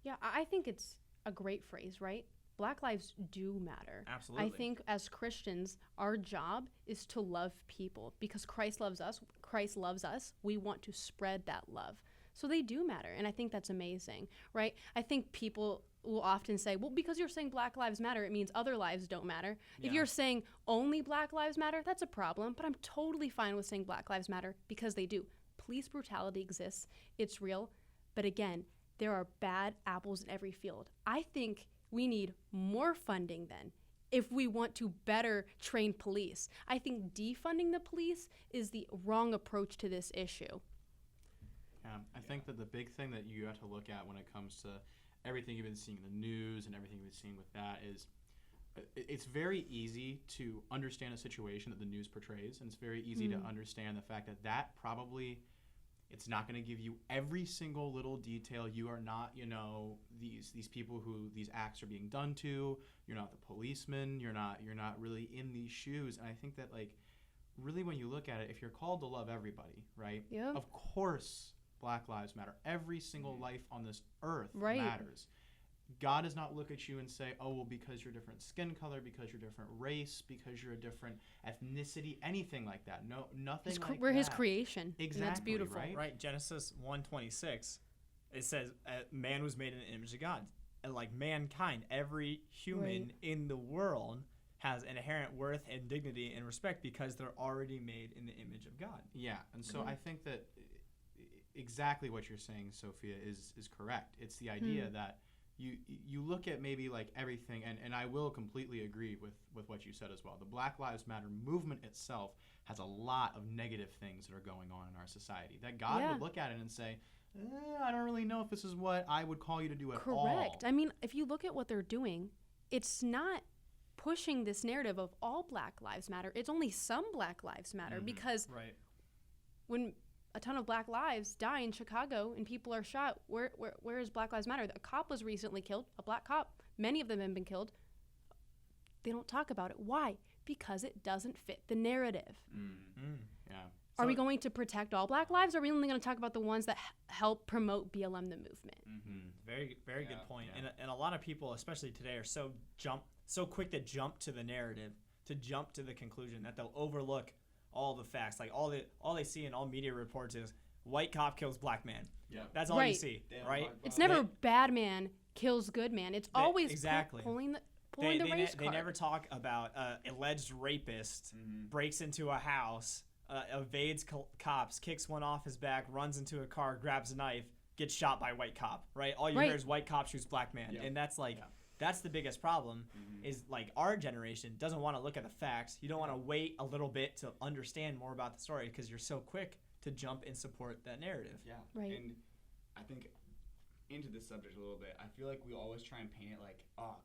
Speaker 3: Yeah, I think it's a great phrase, right? Black lives do matter.
Speaker 4: Absolutely.
Speaker 3: I think as Christians, our job is to love people because Christ loves us. We want to spread that love. So they do matter, and I think that's amazing, right? I think people will often say, well, because you're saying Black Lives Matter, it means other lives don't matter.
Speaker 4: Yeah.
Speaker 3: If you're saying only Black Lives Matter, that's a problem, but I'm totally fine with saying Black Lives Matter because they do. Police brutality exists, it's real, but again, there are bad apples in every field. I think we need more funding then if we want to better train police. I think defunding the police is the wrong approach to this issue.
Speaker 2: I think that the big thing that you have to look at when it comes to everything you've been seeing in the news and everything you've been seeing with that is it's very easy to understand a situation that the news portrays, and it's very easy to understand the fact that that probably it's not going to give you every single little detail. You are not, these people who these acts are being done to. You're not the policeman. You're not really in these shoes. And I think that really when you look at it, if you're called to love everybody, right?
Speaker 3: Yeah.
Speaker 2: Of course, Black Lives Matter. Every single life on this earth
Speaker 3: Right.
Speaker 2: matters. God does not look at you and say, oh, well, because you're different skin color, because you're different race, because you're a different ethnicity, anything like that. No, nothing like
Speaker 3: We're
Speaker 2: that.
Speaker 3: his creation,
Speaker 2: Exactly,
Speaker 3: and that's beautiful.
Speaker 2: right?
Speaker 4: Genesis 1:26, it says man was made in the image of God. And like mankind, every human in the world has inherent worth and dignity and respect because they're already made in the image of God.
Speaker 2: Yeah, and so I think that exactly what you're saying, Sophia, is correct. It's the idea that you look at maybe everything, and I will completely agree with what you said as well. The Black Lives Matter movement itself has a lot of negative things that are going on in our society that God would look at it and say, I don't really know if this is what I would call you to do at all.
Speaker 3: Correct. I mean, if you look at what they're doing, it's not pushing this narrative of all Black Lives Matter. It's only some Black Lives Matter because when a ton of Black lives die in Chicago and people are shot, where is Black Lives Matter? A cop was recently killed, a black cop. Many of them have been killed. They don't talk about it. Why? Because it doesn't fit the narrative.
Speaker 2: Yeah.
Speaker 3: Are we going to protect all Black lives, or are we only going to talk about the ones that help promote BLM, the movement?
Speaker 4: Very, very good point. Yeah. And a lot of people, especially today, are so quick to jump to the narrative, to jump to the conclusion that they'll overlook all the facts. All they see in all media reports is white cop kills black man. Yeah, that's all you see, right?
Speaker 3: It's never bad man kills good man. It's always pulling the race card.
Speaker 4: They never talk about alleged rapist breaks into a house, evades cops, kicks one off his back, runs into a car, grabs a knife, gets shot by white cop. Right? All you hear is white cop shoots black man, and that's that's the biggest problem. Is our generation doesn't want to look at the facts. You don't want to wait a little bit to understand more about the story because you're so quick to jump and support that narrative.
Speaker 1: Yeah.
Speaker 3: Right.
Speaker 1: And I think into this subject a little bit, I feel like we always try and paint it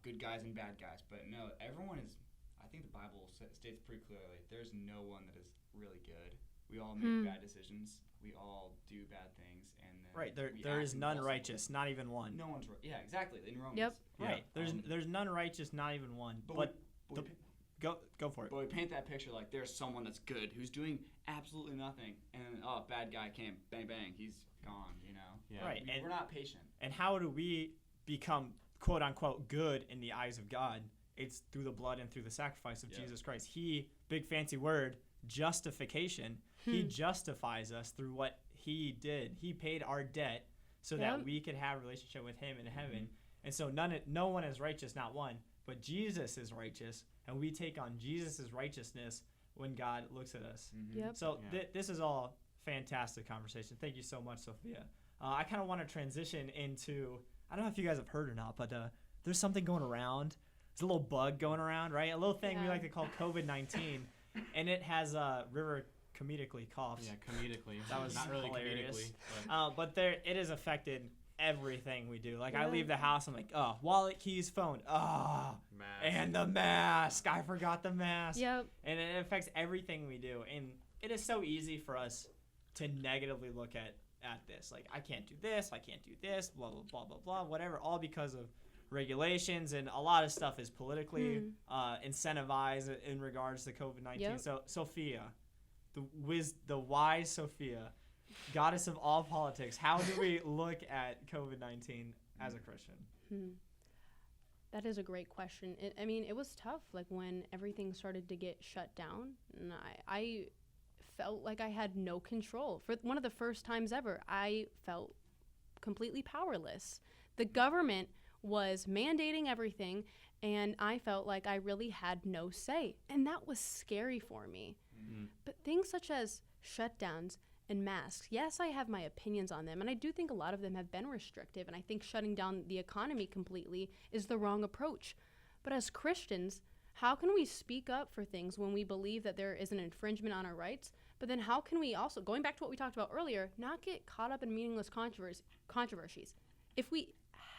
Speaker 1: good guys and bad guys, but no, everyone is. I think the Bible states pretty clearly there's no one that is really good. We all make bad decisions. We all do bad things, and then
Speaker 4: there is none righteous, not even one.
Speaker 1: No one's right. Yeah, exactly. In Romans.
Speaker 3: Yep.
Speaker 4: Right. There's none righteous, not even one. But go for it.
Speaker 1: But we paint that picture like there's someone that's good who's doing absolutely nothing, and then bad guy came, bang bang, he's gone.
Speaker 2: Yeah.
Speaker 4: Right.
Speaker 1: We're not patient.
Speaker 4: And how do we become quote unquote good in the eyes of God? It's through the blood and through the sacrifice of Jesus Christ. He, big fancy word, justification. He justifies us through what he did. He paid our debt so that we could have a relationship with him in heaven. And so no one is righteous, not one, but Jesus is righteous, and we take on Jesus' righteousness when God looks at us. So this is all fantastic conversation. Thank you so much, Sophia. I kind of want to transition into, I don't know if you guys have heard or not, but there's something going around. There's a little bug going around, right? A little thing we like to call COVID-19, and it has River comedically coughs.
Speaker 2: Yeah, comedically.
Speaker 4: That was
Speaker 2: not really
Speaker 4: hilarious.
Speaker 2: comedically.
Speaker 4: But it has affected everything we do. I leave the house, I'm like, wallet, keys, phone. Mask. And the mask. I forgot the mask.
Speaker 3: Yep.
Speaker 4: And it affects everything we do. And it is so easy for us to negatively look at this. I can't do this, I can't do this, blah, blah, blah, blah, blah, whatever, all because of regulations, and a lot of stuff is politically incentivized in regards to COVID-19.
Speaker 3: Yep.
Speaker 4: So, Sophia, the wise Sophia, goddess of all politics, how do we look at COVID-19 as a Christian?
Speaker 3: That is a great question. It was tough, when everything started to get shut down, and I felt like I had no control. For one of the first times ever, I felt completely powerless. The government was mandating everything, and I felt like I really had no say. And that was scary for me.
Speaker 2: Mm-hmm.
Speaker 3: But things such as shutdowns and masks, yes, I have my opinions on them, and I do think a lot of them have been restrictive, and I think shutting down the economy completely is the wrong approach. But as Christians, how can we speak up for things when we believe that there is an infringement on our rights? But then how can we also, going back to what we talked about earlier, not get caught up in meaningless controversies? If we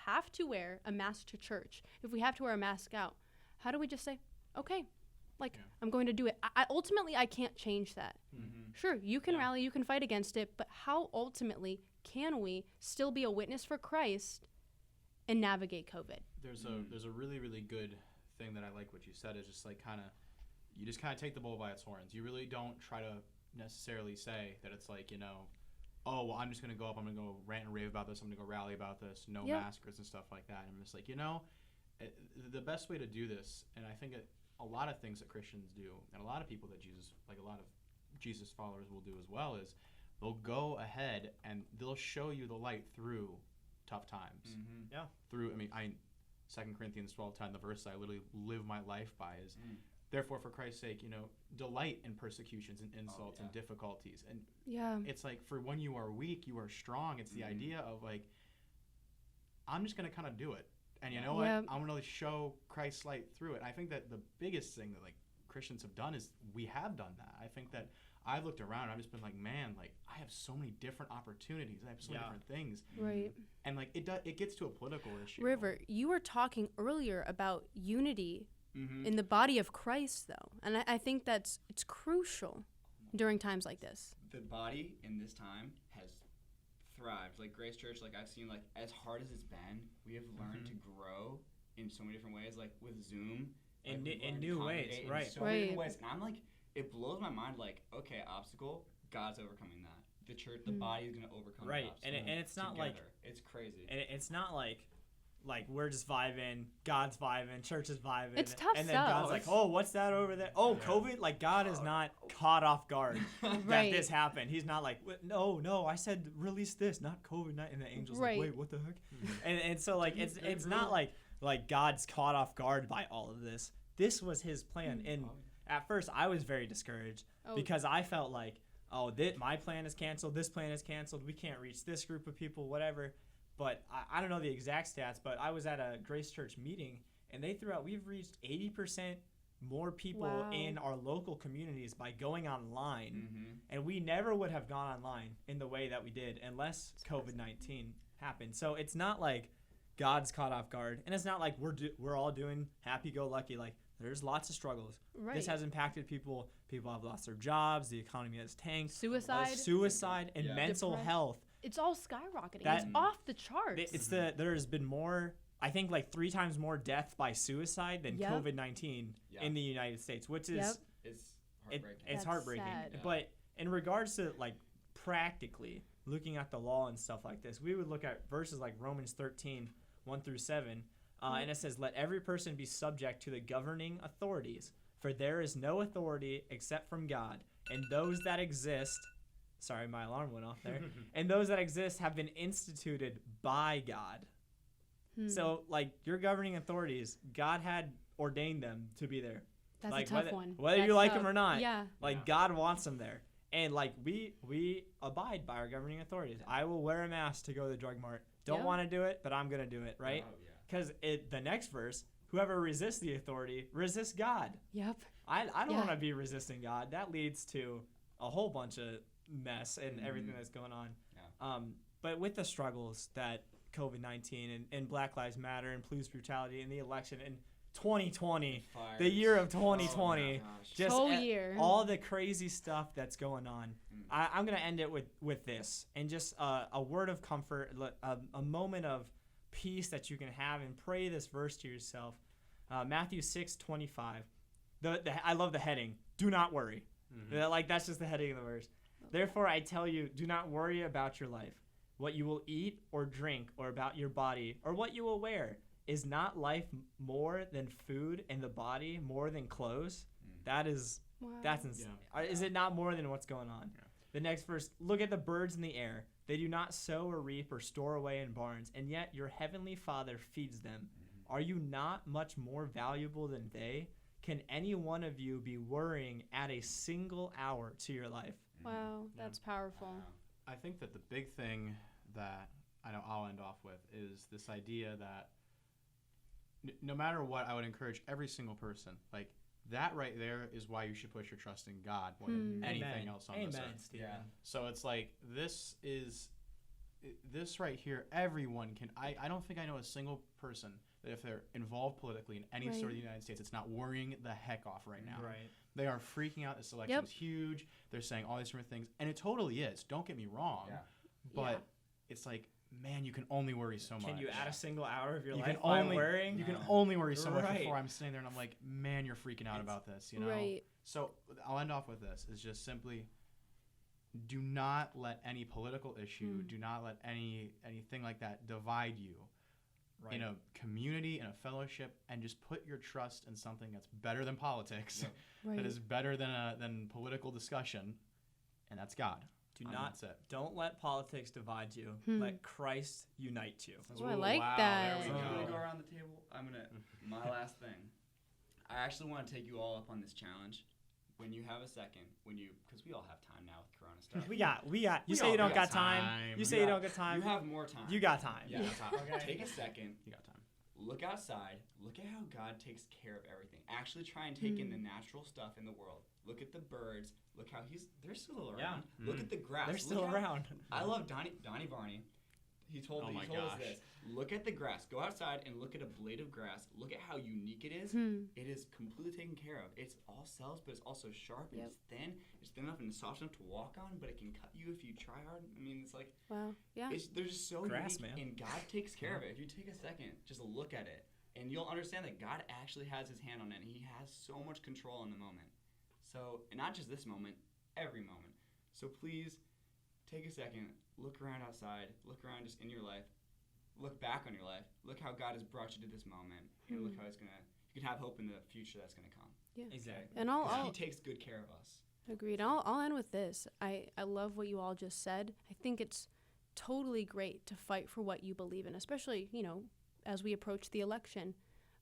Speaker 3: have to wear a mask to church, if we have to wear a mask out, how do we just say, okay, I'm going to do it? Ultimately, I can't change that.
Speaker 2: Mm-hmm.
Speaker 3: Sure, you can rally, you can fight against it, but how ultimately can we still be a witness for Christ and navigate COVID?
Speaker 2: There's a really, really good thing that I like what you said is just like you just kind of take the bull by its horns. You really don't try to necessarily say that it's like, oh, well, I'm just going to go up, I'm going to go rant and rave about this, I'm going to go rally about this, no maskers and stuff like that. And I'm just like, the best way to do this, and I think a lot of things that Christians do, and a lot of people that a lot of Jesus followers will do as well, is they'll go ahead and they'll show you the light through tough times.
Speaker 1: Mm-hmm.
Speaker 4: Yeah.
Speaker 2: Through, 2 Corinthians 12:10, the verse I literally live my life by is, therefore, for Christ's sake, delight in persecutions and insults and difficulties. And it's like, for when you are weak, you are strong. It's the idea of like, I'm just going to kind of do it. And you know what? I'm going to show Christ's light through it. And I think that the biggest thing that like Christians have done is we have done that. I think that I've looked around and I've just been like, man, like I have so many different opportunities. I have so many different things.
Speaker 3: Right.
Speaker 2: And like it gets to a political issue.
Speaker 3: River, you were talking earlier about unity in the body of Christ, though. And I think it's crucial during times like this.
Speaker 1: The body in this time has thrived. Like Grace Church, like I've seen, like as hard as it's been, we have learned to grow in so many different ways, like with Zoom.
Speaker 4: In new ways, right.
Speaker 1: In so many different ways. And I'm like, it blows my mind, like, okay, obstacle, God's overcoming that. The church, the body is going to overcome that obstacle.
Speaker 4: And it's not
Speaker 1: together.
Speaker 4: like...
Speaker 1: It's crazy.
Speaker 4: And it's not like we're just vibing, God's vibing, church is vibing.
Speaker 3: It's tough
Speaker 4: and then
Speaker 3: stuff.
Speaker 4: God's like, oh, what's that over there? Oh, COVID? Like, God is not caught off guard that this happened. He's not like, no, I said release this, not COVID. And the angel's like, wait, what the heck? And so, like, it's not like God's caught off guard by all of this. This was his plan. And at first, I was very discouraged because I felt like, my plan is canceled, this plan is canceled, we can't reach this group of people, whatever. But I don't know the exact stats, but I was at a Grace Church meeting, and they threw out, we've reached 80% more people in our local communities by going online. And we never would have gone online in the way that we did unless COVID-19 happened. So it's not like God's caught off guard, and it's not like we're all doing happy-go-lucky. Like, there's lots of struggles.
Speaker 3: Right.
Speaker 4: This has impacted people. People have lost their jobs. The economy has tanked.
Speaker 3: Suicide.
Speaker 4: And mental health.
Speaker 3: It's all skyrocketing. It's off the charts.
Speaker 4: There's been more, I think, like 3 times more death by suicide than COVID-19 in the United States, which is
Speaker 1: it's heartbreaking.
Speaker 4: It's heartbreaking.
Speaker 3: Sad.
Speaker 4: But in regards to like practically looking at the law and stuff like this, we would look at verses like Romans 13:1-7, and it says, "Let every person be subject to the governing authorities, for there is no authority except from God, and those that exist." Sorry, my alarm went off there. And those that exist have been instituted by God. So, like, your governing authorities, God had ordained them to be there.
Speaker 3: That's
Speaker 4: like,
Speaker 3: a tough one.
Speaker 4: Whether you like them or not.
Speaker 3: Yeah.
Speaker 4: God wants them there. And, like, we abide by our governing authorities. I will wear a mask to go to the drug mart. Don't want to do it, but I'm going to do it, right? Because the next verse, whoever resists the authority resists God.
Speaker 3: Yep.
Speaker 4: I don't want to be resisting God. That leads to a whole bunch of mess and everything that's going on. But with the struggles that COVID-19 and Black Lives Matter and police brutality and the election in 2020, the year of 2020, just all the crazy stuff that's going on. I'm going to end it with this, and just a word of comfort, a moment of peace that you can have, and pray this verse to yourself. Matthew 6:25. I love the heading. Do not worry. That's just the heading of the verse. Therefore, I tell you, do not worry about your life, what you will eat or drink, or about your body, or what you will wear. Is not life more than food, and the body more than clothes? That's insane. Is it not more than what's going on? The next verse, look at the birds in the air. They do not sow or reap or store away in barns, and yet your heavenly Father feeds them. Are you not much more valuable than they? Can any one of you be worrying at a single hour to your life?
Speaker 3: Wow, that's powerful.
Speaker 2: I think that the big thing that I know I'll end off with is this idea that no matter what, I would encourage every single person, like, that right there is why you should put your trust in God more than anything else on this earth.
Speaker 4: Stephen.
Speaker 1: Yeah.
Speaker 2: So it's like, this right here, everyone can, I don't think I know a single person that if they're involved politically in any sort of the United States, it's not worrying the heck off right now.
Speaker 4: Right.
Speaker 2: They are freaking out. This election is huge. They're saying all these different things, and it totally is. Don't get me wrong.
Speaker 1: Yeah.
Speaker 2: But it's like, man, you can only worry so much.
Speaker 4: Can you add a single hour of your
Speaker 2: You
Speaker 4: life
Speaker 2: can
Speaker 4: by
Speaker 2: only-
Speaker 4: worrying?
Speaker 2: You can only worry so much
Speaker 4: Right.
Speaker 2: before I'm sitting there and I'm like, man, you're freaking out about this, you know?
Speaker 3: Right.
Speaker 2: So I'll end off with this, is just simply, do not let any political issue, do not let anything like that divide you in a community, in a fellowship, and just put your trust in something that's better than politics, that is better than political discussion, and that's God. That's it.
Speaker 4: Don't let politics divide you. Let Christ unite you.
Speaker 3: Oh, I like that.
Speaker 2: There we
Speaker 1: I'm gonna
Speaker 2: go.
Speaker 1: go around the table. My last thing. I actually want to take you all up on this challenge. When you have a second, because we all have time now with Corona stuff.
Speaker 4: We got. You
Speaker 2: We
Speaker 4: say
Speaker 2: all
Speaker 4: you don't
Speaker 2: got
Speaker 4: got time.
Speaker 2: time.
Speaker 4: You say you don't got time.
Speaker 1: You have more time.
Speaker 4: You got time.
Speaker 1: Yeah.
Speaker 4: Okay.
Speaker 1: Take a second.
Speaker 2: You got time.
Speaker 1: Look outside. Look at how God takes care of everything. Actually try and take in the natural stuff in the world. Look at the birds. Look how they're still around.
Speaker 4: Yeah.
Speaker 1: Look at the grass.
Speaker 4: They're still
Speaker 1: Look how-
Speaker 4: around.
Speaker 1: I love Donnie Varney. He told
Speaker 2: Oh
Speaker 1: us
Speaker 2: my
Speaker 1: this.
Speaker 2: gosh.
Speaker 1: Look at the grass. Go outside and look at a blade of grass. Look at how unique it is. It is completely taken care of. It's all cells, but it's also sharp and it's thin. It's thin enough and soft enough to walk on, but it can cut you if you try hard. I mean, it's like,
Speaker 3: Wow. Yeah.
Speaker 1: they're just so
Speaker 4: Grass,
Speaker 1: unique,
Speaker 4: man.
Speaker 1: and God takes care of it. If you take a second, just look at it, and you'll understand that God actually has His hand on it, and He has so much control in the moment. So, and not just this moment, every moment. So please, take a second, look around outside, look around just in your life, look back on your life, look how God has brought you to this moment, and look how you can have hope in the future that's gonna come.
Speaker 3: Yeah.
Speaker 4: Exactly.
Speaker 3: And
Speaker 1: 'Cause
Speaker 3: I'll
Speaker 1: He takes good care of us.
Speaker 3: agreed. I'll end with this. I love what you all just said. I think it's totally great to fight for what you believe in, especially, as we approach the election.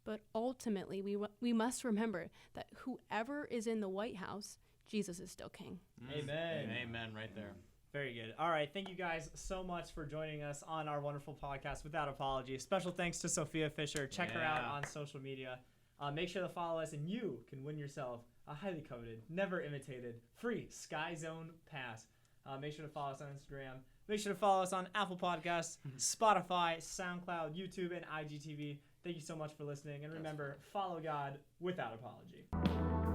Speaker 3: But ultimately, we must remember that whoever is in the White House, Jesus is still king.
Speaker 4: Amen.
Speaker 2: Amen right there.
Speaker 4: Very good. All right. Thank you guys so much for joining us on our wonderful podcast, Without Apology. Special thanks to Sophia Fisher. Check her out on social media. Make sure to follow us, and you can win yourself a highly coveted, never imitated, free Sky Zone Pass. Make sure to follow us on Instagram. Make sure to follow us on Apple Podcasts, Spotify, SoundCloud, YouTube, and IGTV. Thank you so much for listening. And remember, follow God without apology.